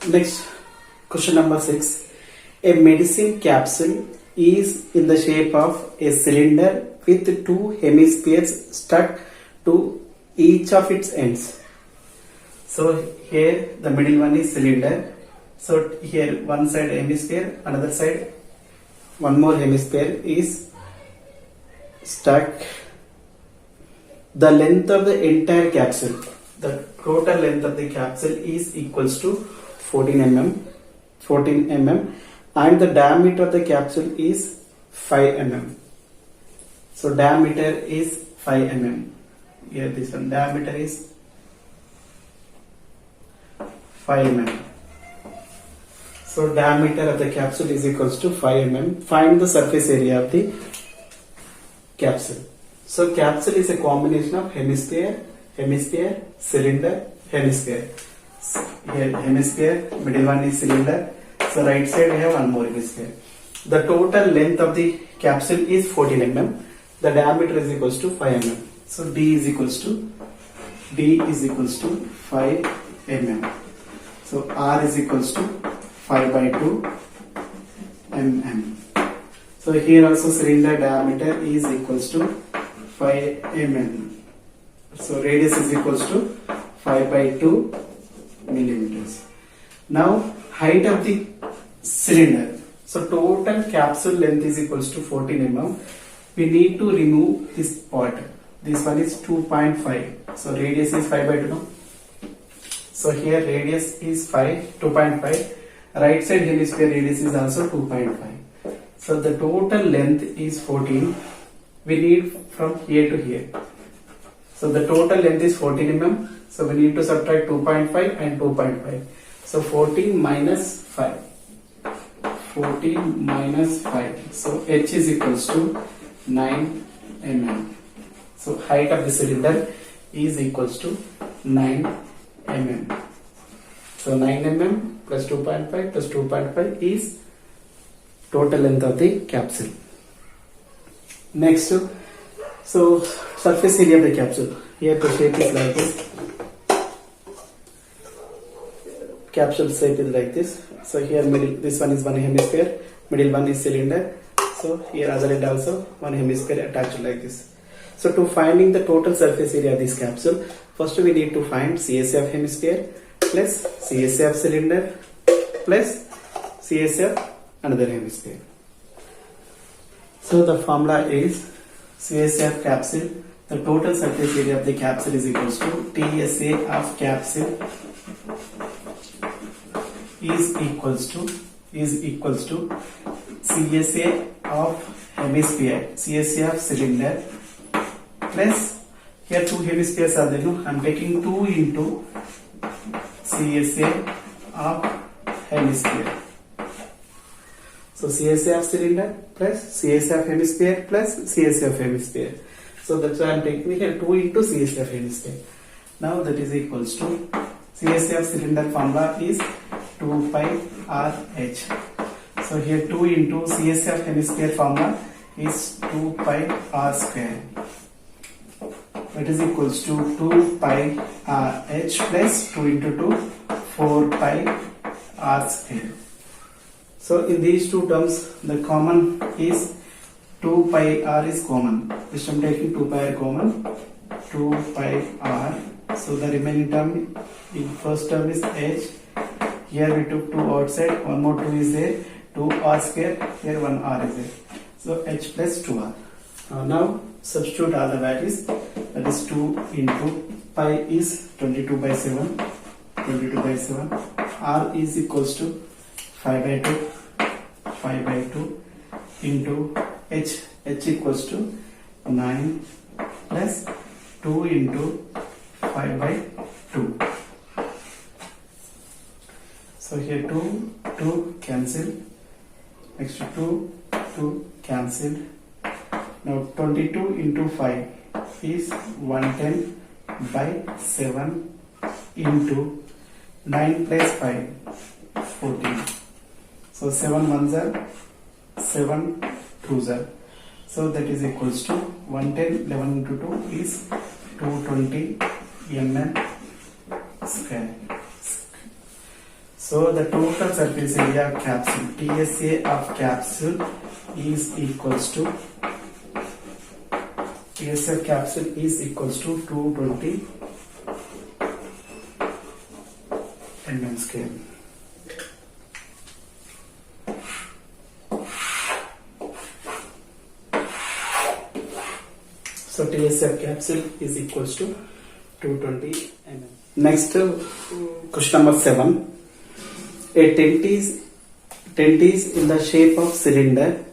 Next, question number 6. A medicine capsule is in the shape of a cylinder with two hemispheres stuck to each of its ends. So here the middle one is cylinder. So here one side hemisphere, another side one more hemisphere is stuck. The length of the entire capsule, the total length of the capsule is equals to 14 mm, and the diameter of the capsule is 5 mm. So diameter is 5 mm. Here this one diameter is 5 mm. So diameter of the capsule is equals to 5 mm. Find the surface area of the capsule. So capsule is a combination of hemisphere, cylinder, hemisphere. Here hemisphere, middle one is cylinder. So right side we have one more hemisphere. The total length of the capsule is 14 mm. The diameter is equals to 5 mm. So D is equals to 5 mm. So R is equals to 5 by 2 mm. So here also cylinder diameter is equals to 5 mm. So radius is equals to 5 by 2 millimeters. Now height of the cylinder. So total capsule length is equals to 14 mm. We need to remove this part. This one is 2.5. So radius is 5 by 2 now. So here radius is 2.5. Right side hemisphere radius is also 2.5. So the total length is 14. We need from here to here. So the total length is 14 mm. So we need to subtract 2.5 and 2.5. So 14 minus 5. 14 minus 5. So H is equals to 9 mm. So height of the cylinder is equals to 9 mm. So 9 mm plus 2.5 plus 2.5 is total length of the capsule. Next, so surface area of the capsule. Here the shape is like this. Capsule shape is like this. So here middle, this one is one hemisphere, middle one is cylinder. So here other end also one hemisphere attached like this. So to finding the total surface area of this capsule, first we need to find CSA of hemisphere plus CSA of cylinder plus CSA of another hemisphere. So the formula is CSA of capsule. The total surface area of the capsule is equals to TSA of capsule is equals to CSA of hemisphere, CSA of cylinder plus here two hemispheres are there. No, I am taking 2 into CSA of hemisphere. So CSA of cylinder plus CSA of hemisphere plus CSA of hemisphere. So that's why I am taking here 2 into CSA of hemisphere. Now that is equals to CSA of cylinder formula is 2 pi RH. So here 2 into CSA of hemisphere formula is 2 pi R square. That is equals to 2 pi RH plus 2 into 2, 4 pi R square. So in these two terms, the common is 2 pi R is common. This I am taking 2 pi R common, 2 pi R. So the remaining term, in first term is H. Here we took 2 outside, one more 2 is there, 2 R square, here 1 R is there. So H plus 2R. Now substitute all the values. That is 2 into pi is 22 by 7. 22 by 7. R is equals to 5 by 2 into H equals to 9 plus 2 into 5 by 2. So here 2 cancel, next 2 cancel. Now 22 into 5 is 110 by 7 into 9 plus 5, 14. So 7 ones are 7 twos are. So that is equals to 110, 11 into 2 is 220 mm square. So the total surface area of capsule, TSA of capsule is equals to, TSA of capsule is equals to 220 mm square. So TSA of capsule is equals to 220 mm. Next, question number 7. A tent is in the shape of cylinder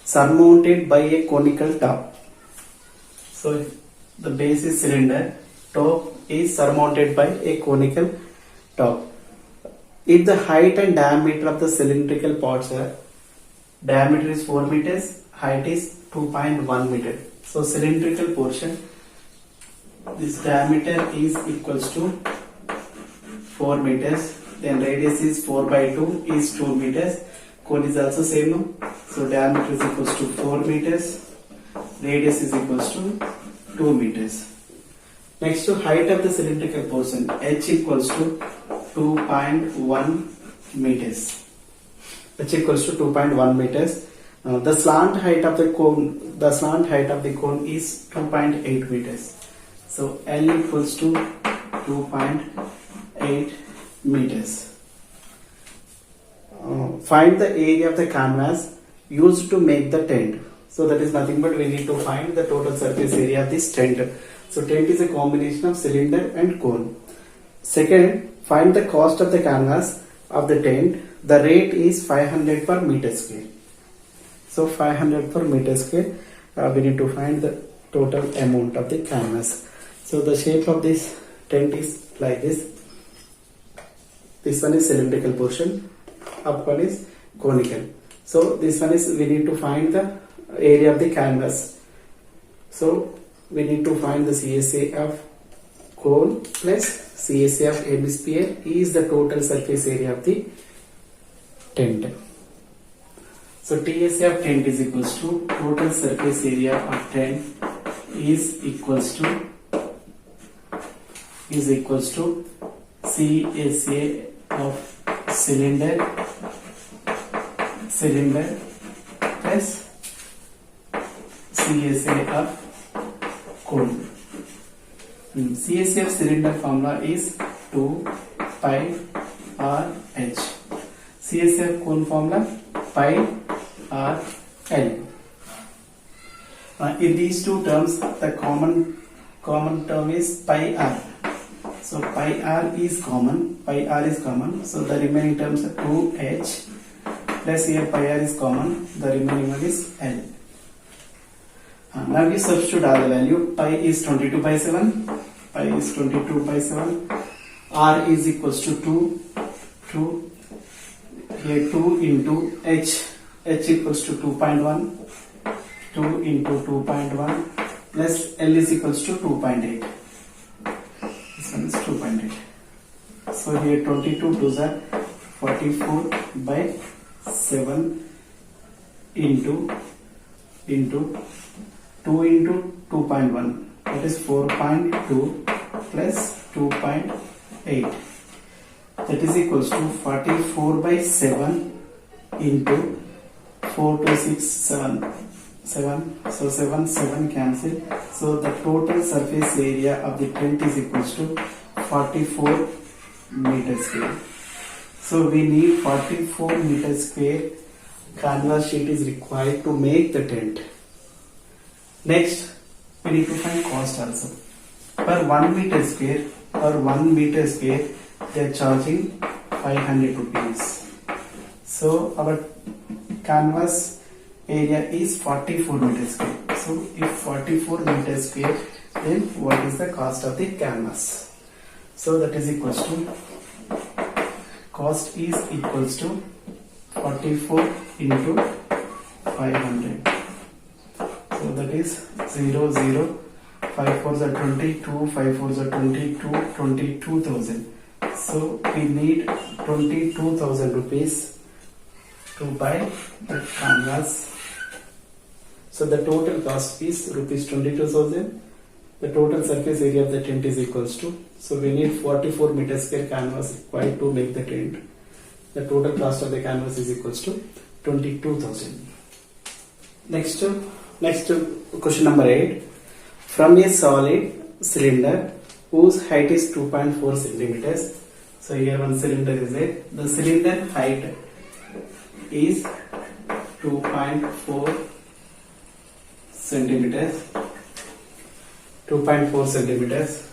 surmounted by a conical top. So the base is cylinder, top is surmounted by a conical top. If the height and diameter of the cylindrical parts are, diameter is 4 meters, height is 2.1 meter. So cylindrical portion, this diameter is equals to 4 meters, then radius is 4 by 2 is 2 meters, cone is also same, no? So diameter is equals to 4 meters, radius is equals to 2 meters. Next, to height of the cylindrical portion, h equals to 2.1 meters. H equals to 2.1 meters. The slant height of the cone, is 2.8 meters. So L equals to 2.8 meters. Find the area of the canvas used to make the tent. So that is nothing but we need to find the total surface area of this tent. So tent is a combination of cylinder and cone. Second, find the cost of the canvas of the tent. The rate is 500 per meter square. So 500 per meter square, we need to find the total amount of the canvas. So the shape of this tent is like this. This one is cylindrical portion, up one is conical. So this one is, we need to find the area of the canvas. So we need to find the CSA of cone plus CSA of hemisphere is the total surface area of the tent. So TSA of tent is equals to total surface area of tent is equals to CSA of cylinder plus CSA of cone. CSA of cylinder formula is 2 pi r h. CSA of cone formula pi r l. In these two terms, the common term is pi r. So pi r is common. So the remaining terms are 2h plus here pi r is common. The remaining one is l. Now we substitute all the value. Pi is 22 by 7. R is equals to 2. Here 2 into h equals to 2.1. 2 into 2.1 plus L is equals to 2.8. This one is 2.8. So here 22 to the 44 by 7 into 2 into 2.1. That is 4.2 plus 2.8. That is equals to 44 by 7 into 4 to 6, 7. So 7 cancel. So the total surface area of the tent is equals to 44 meters square. So we need 44 meters square canvas sheet is required to make the tent. Next, we need to find cost also. Per 1 meter square, they are charging 500 rupees. So our canvas area is 44 meters square. So if 44 meters square, then what is the cost of the canvas? So that is equals to, cost is equals to 44 into 500. So that is 0, 0, 5 4s are 22, 5 4s are 22, 22,000. So we need 22,000 rupees to buy the canvas. So the total cost is rupees 22,000. The total surface area of the tent is equals to, so we need 44 meters square canvas required to make the tent. The total cost of the canvas is equals to 22,000. Next question number 8. From a solid cylinder whose height is 2.4 centimeters. So here one cylinder is there. The cylinder height is 2.4 centimeters. 2.4 centimeters.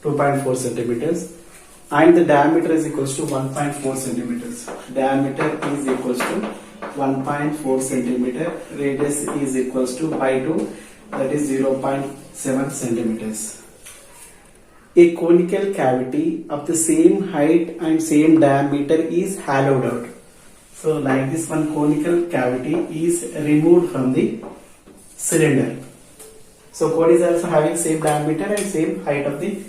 2.4 centimeters. And the diameter is equals to 1.4 centimeters. Diameter is equals to 1.4 centimeter. Radius is equals to pi 2, that is 0.7 centimeters. A conical cavity of the same height and same diameter is hollowed out. So like this, one conical cavity is removed from the cylinder. So cone is also having same diameter and same height of the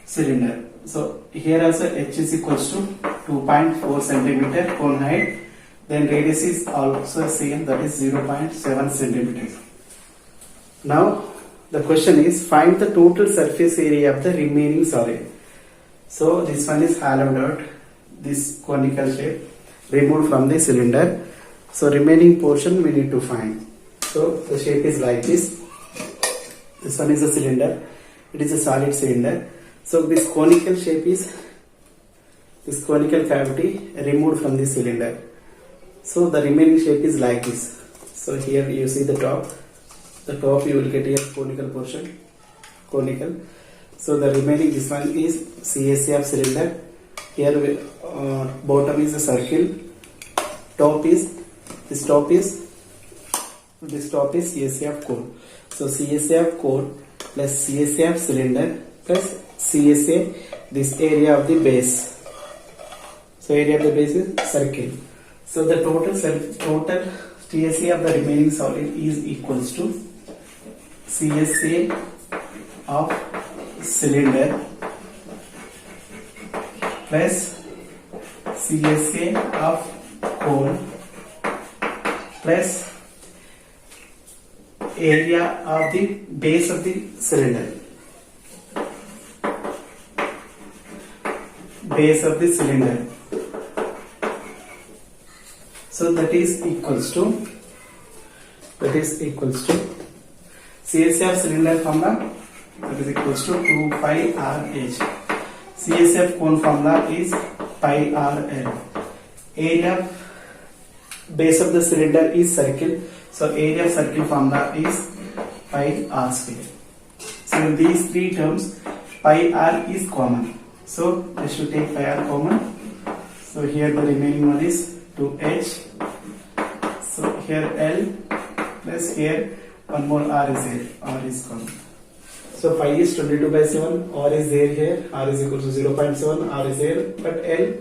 cylinder. So here also h is equals to 2.4 centimeter cone height. Then radius is also same, that is 0.7 centimeters. Now the question is, find the total surface area of the remaining solid. So this one is hollowed out, this conical shape removed from the cylinder. So remaining portion we need to find. So the shape is like this. This one is a cylinder. It is a solid cylinder. So this conical shape is this conical cavity removed from the cylinder. So the remaining shape is like this. So here you see the top. The top you will get here conical portion. Conical. So the remaining, this one is CSA of cylinder. Here bottom is a circle. Top is CSA of cone. So CSA of cone plus CSA of cylinder plus CSA, this area of the base. So area of the base is circle. So the total CSA of the remaining solid is equals to CSA of cylinder plus CSA of cone plus area of the base of the cylinder. Base of the cylinder. So that is equals to CSA of cylinder formula, that is equals to 2 pi RH. CSA of cone formula is pi RL. Area base of the cylinder is circle. So area of circle formula is pi R square. So in these three terms, pi R is common. So I should take pi R common. So here the remaining one is 2h. So here L plus here one more R is there. R is common. So pi is 22 by 7. R is there here. R is equal to 0.7. R is there. But L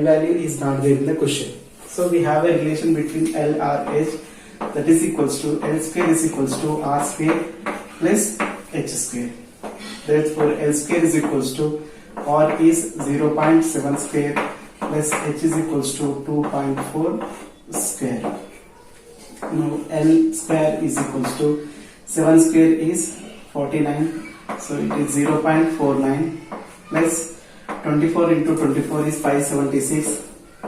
value is not there in the question. So we have a relation between L, R, H, that is equals to L square is equals to R square plus H square. Therefore L square is equals to R is 0.7 square plus H is equals to 2.4 square. Now L square is equals to 7 square is 49. So it is 0.49 plus 24 into 24 is 576.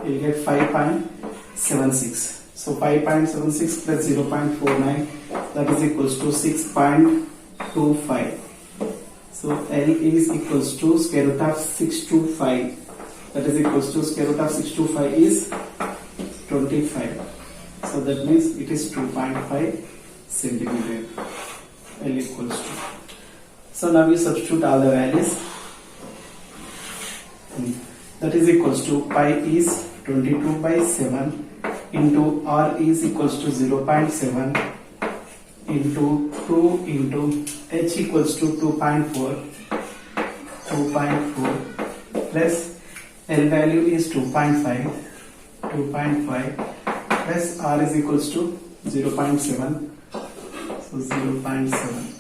You will get 5.76. So 5.76 plus 0.49, that is equals to 6.25. So L is equals to square root of 625. That is equals to square root of 625 is 25. So that means it is 2.5 centimeter. L equals to. So now we substitute all the values. That is equals to pi is 22 by 7 into R is equals to 0.7 into 2 into H equals to 2.4 plus L value is 2.5 plus R is equals to 0.7. So 0.7.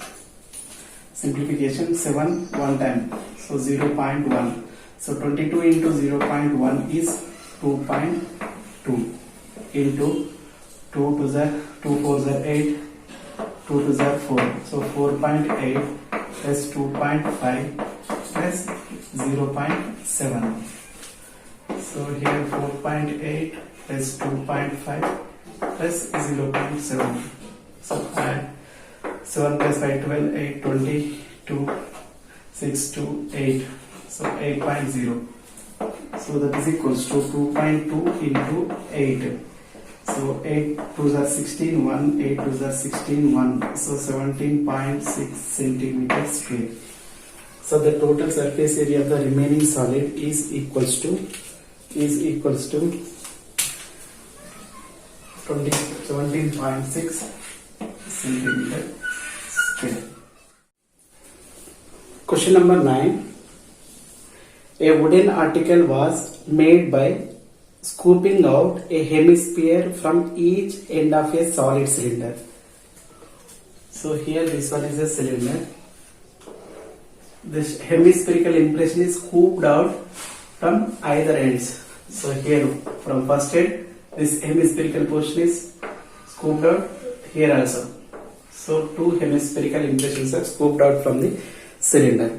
Simplification 7 one time. So 0.1. So 22 into 0.1 is 2.2 into 2 to the 2 4 the 8, 2 to the 4. So 4.8 plus 2.5 plus 0.7. So here 4.8 plus 2.5 plus 0.7. So add 7 plus 5, 12, 8, 20, 2, 6, 2, 8. So 8.0. So that is equals to 2.2 into 8. So 8 2s are 16, 1, 8 2s are 16, 1. So 17.6 centimeters square. So the total surface area of the remaining solid is equals to 17.6 centimeter square. Question number 9. A wooden article was made by scooping out a hemisphere from each end of a solid cylinder. So here this one is a cylinder. This hemispherical impression is scooped out from either ends. So here from first end this hemispherical portion is scooped out, here also. So two hemispherical impressions are scooped out from the cylinder.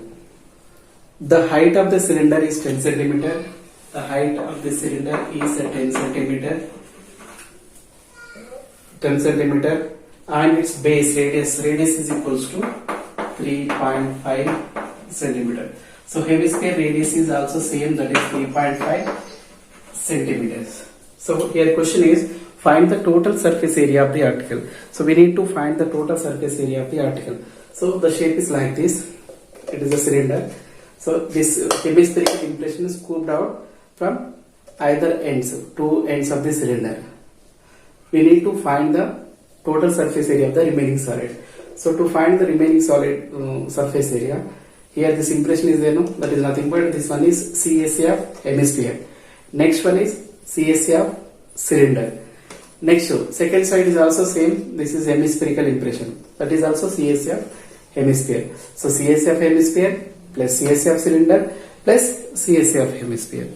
The height of the cylinder is 10 centimeter. The height of the cylinder is 10 centimeter, and its base radius is equals to 3.5 centimeter. So hemisphere radius is also same, that is 3.5 centimeters. So here question is find the total surface area of the article. So we need to find the total surface area of the article. So the shape is like this. It is a cylinder. So this hemispherical impression is scooped out from either ends, two ends of the cylinder. We need to find the total surface area of the remaining solid. So to find the remaining solid surface area, here this impression is there, no? That is nothing but this one is CSA of hemisphere. Next one is CSA of cylinder. Next second side is also same. This is hemispherical impression. That is also CSA of hemisphere. So CSA of hemisphere plus CSA of cylinder plus CSA of hemisphere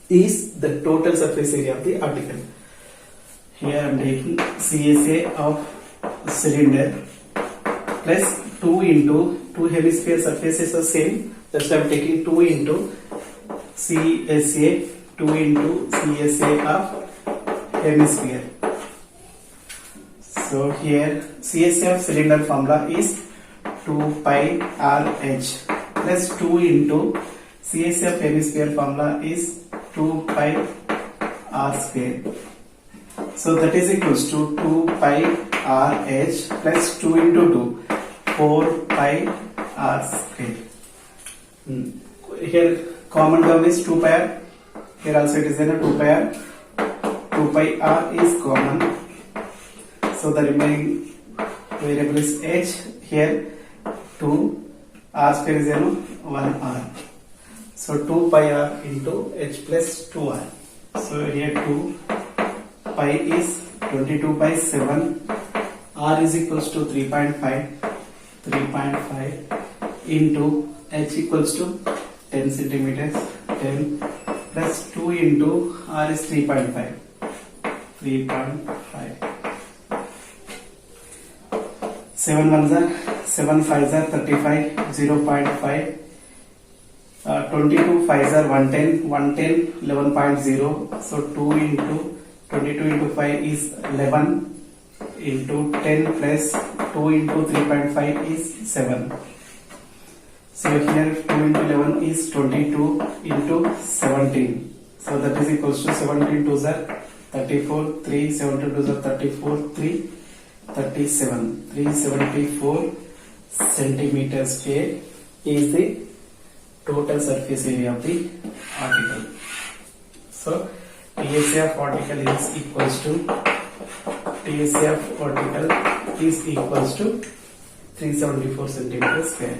is the total surface area of the article. Here I am taking CSA of cylinder plus 2 into 2 hemisphere surfaces are same. That's why I am taking 2 into CSA, 2 into CSA of hemisphere. So here CSA of cylinder formula is 2 pi RH plus 2 into CSA of hemisphere formula is 2 pi r square. So that is equals to 2 pi RH plus 2 into 2, 4 pi r square. Here common term is 2 pi r. Here also it is in a 2 pi r. 2 pi r is common. So the remaining variable is h. Here 2 r square is 1 r. So 2 pi r into h plus 2 r. So here 2 pi is 22 by 7. R is equals to 3.5 into h equals to 10 centimeters. 10 plus 2 into r is 3.5. 7 ones are 7 5s are 35, 0.5. 22 5s are 110, 11.0. So 2 into 22 into 5 is 11 into 10 plus 2 into 3.5 is 7. So here 2 into 11 is 22 into 17. So that is equals to 17 2s are 34, 3, 17 2s are 34, 3, 37. 374 centimeter square is the total surface area of the article. So TSA of article is equals to 374 centimeter square.